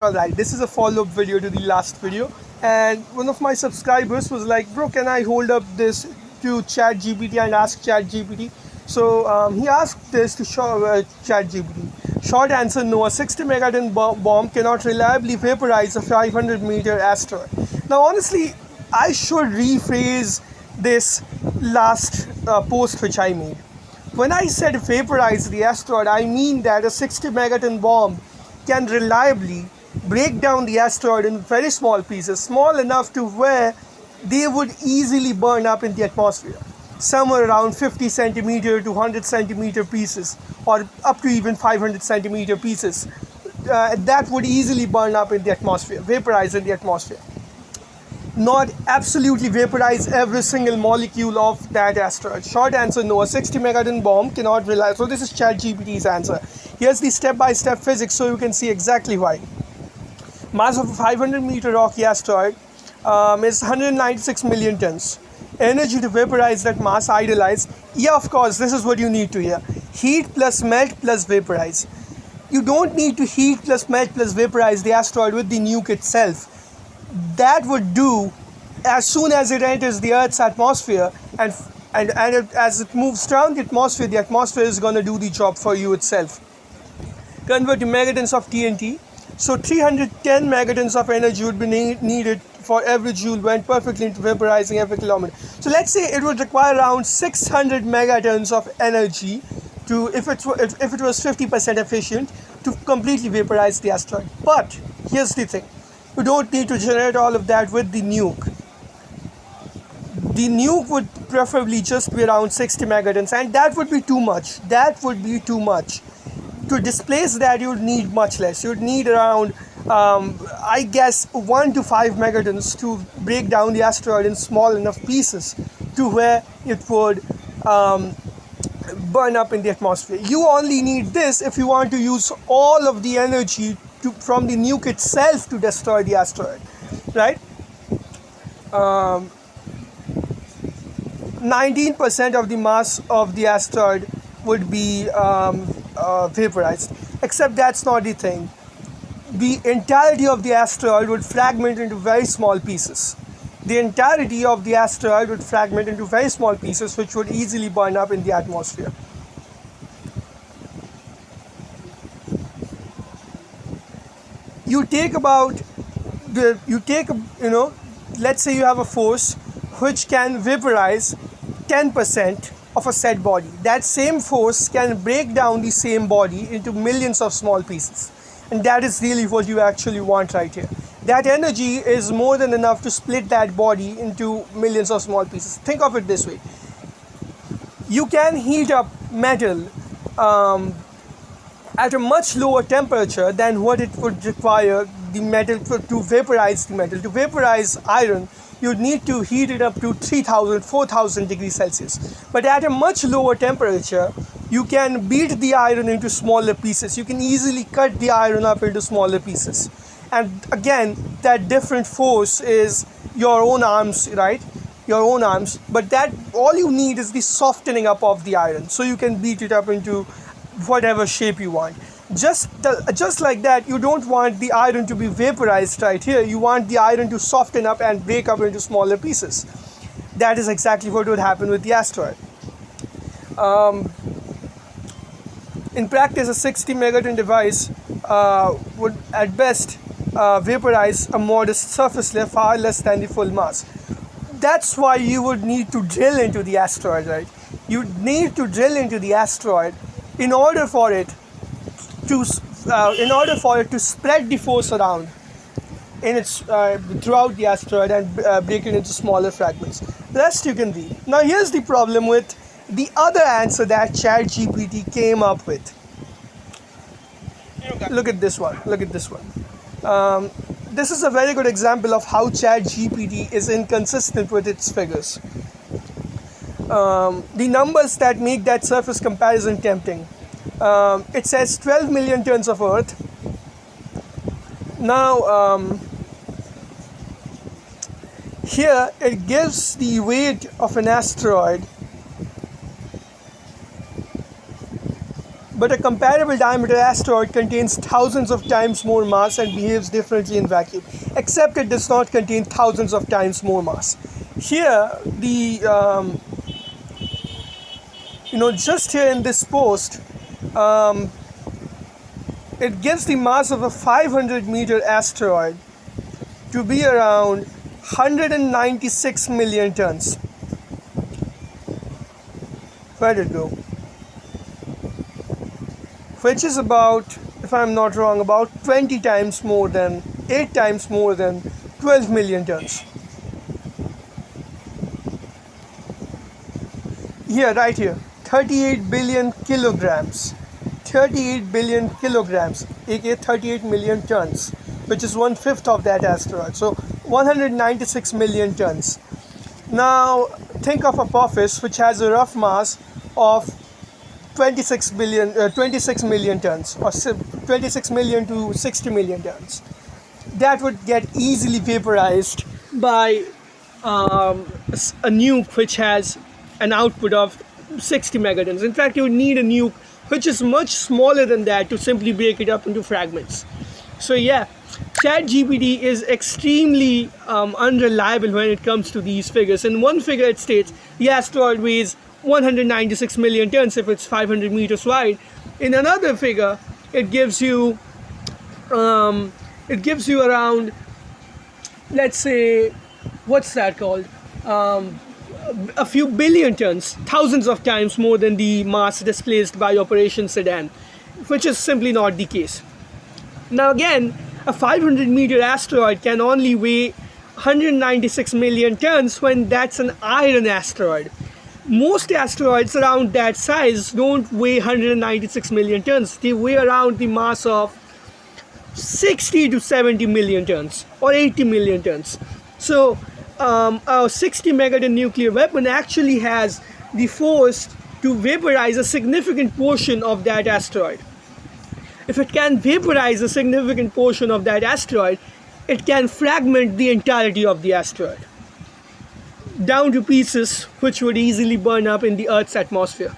Alright, this is a follow-up video to the last video, and one of my subscribers was like, bro, can I hold up this to ChatGPT and ask ChatGPT? So he asked this to ChatGPT. Short answer, no. A 60 megaton bomb cannot reliably vaporize a 500-meter asteroid. Now honestly, I should rephrase this last post which I made. When I said vaporize the asteroid, I mean that a 60 megaton bomb can reliably break down the asteroid in very small pieces, small enough to where they would easily burn up in the atmosphere. Somewhere around 50 centimeter to 100 centimeter pieces, or up to even 500 centimeter pieces, that would easily burn up in the atmosphere, vaporize in the atmosphere. Not absolutely vaporize every single molecule of that asteroid. Short answer, no. A 60 megaton bomb cannot rely. So this is ChatGPT's answer. Here's the step-by-step physics so you can see exactly why. Mass of a 500-meter rocky asteroid is 196 million tons. Energy to vaporize that mass idealized. Yeah, of course, this is what you need to hear. Heat plus melt plus vaporize. You don't need to heat plus melt plus vaporize the asteroid with the nuke itself. That would do as soon as it enters the Earth's atmosphere, and as it moves around the atmosphere is going to do the job for you itself. Convert to megatons of TNT. So 310 megatons of energy would be needed for every joule, went perfectly into vaporizing every kilometer. So let's say it would require around 600 megatons of energy to, if it was 50% efficient, to completely vaporize the asteroid. But here's the thing. You don't need to generate all of that with the nuke. The nuke would preferably just be around 60 megatons, and that would be too much. To displace that, you would need much less. You would need around, I guess, 1 to 5 megatons to break down the asteroid in small enough pieces to where it would burn up in the atmosphere. You only need this if you want to use all of the energy from the nuke itself to destroy the asteroid, right? 19% of the mass of the asteroid would be vaporized. Except that's not the thing. The entirety of the asteroid would fragment into very small pieces. Which would easily burn up in the atmosphere. Let's say you have a force which can vaporize 10% of a set body. That same force can break down the same body into millions of small pieces. And that is really what you actually want right here. That energy is more than enough to split that body into millions of small pieces. Think of it this way. You can heat up metal at a much lower temperature than what it would require the metal to vaporize the metal. To vaporize iron, you'd need to heat it up to 3,000, 4,000 degrees Celsius. But at a much lower temperature, you can beat the iron into smaller pieces. You can easily cut the iron up into smaller pieces. And again, that different force is your own arms, right? Your own arms. But that all you need is the softening up of the iron. So you can beat it up into whatever shape you want. Just like that, you don't want the iron to be vaporized right here. You want the iron to soften up and break up into smaller pieces. That is exactly what would happen with the asteroid. In practice, a 60 megaton device would at best vaporize a modest surface layer far less than the full mass. That's why you would need to drill into the asteroid, right? You need to drill into the asteroid in order for it to spread the force around in its throughout the asteroid and break it into smaller fragments. Rest you can read. Now here's the problem with the other answer that ChatGPT came up with. Look at this one. This is a very good example of how ChatGPT is inconsistent with its figures. The numbers that make that surface comparison tempting. It says 12 million tons of Earth. Now, here it gives the weight of an asteroid but a comparable diameter asteroid contains thousands of times more mass and behaves differently in vacuum, except it does not contain thousands of times more mass. Here, just here in this post, it gives the mass of a 500-meter asteroid to be around 196 million tons. Where did it go? Which is about, if I'm not wrong, about 8 times more than 12 million tons. Here, right here, 38 billion kilograms. 38 billion kilograms, aka 38 million tons, which is 1/5 of that asteroid. So 196 million tons. Now think of Apophis, which has a rough mass of 26 million tons, or 26 million to 60 million tons. That would get easily vaporized by a nuke which has an output of 60 megatons. In fact, you would need a nuke which is much smaller than that to simply break it up into fragments. So yeah, ChatGPT is extremely unreliable when it comes to these figures. In one figure it states the asteroid weighs 196 million tons if it's 500 meters wide. In another figure it gives you around, let's say, what's that called, a few billion tons, thousands of times more than the mass displaced by Operation Sedan, which is simply not the case. Now again, a 500-meter asteroid can only weigh 196 million tons when that's an iron asteroid. Most asteroids around that size don't weigh 196 million tons. They weigh around the mass of 60 to 70 million tons or 80 million tons. So a 60 megaton nuclear weapon actually has the force to vaporize a significant portion of that asteroid. If it can vaporize a significant portion of that asteroid, it can fragment the entirety of the asteroid down to pieces which would easily burn up in the Earth's atmosphere.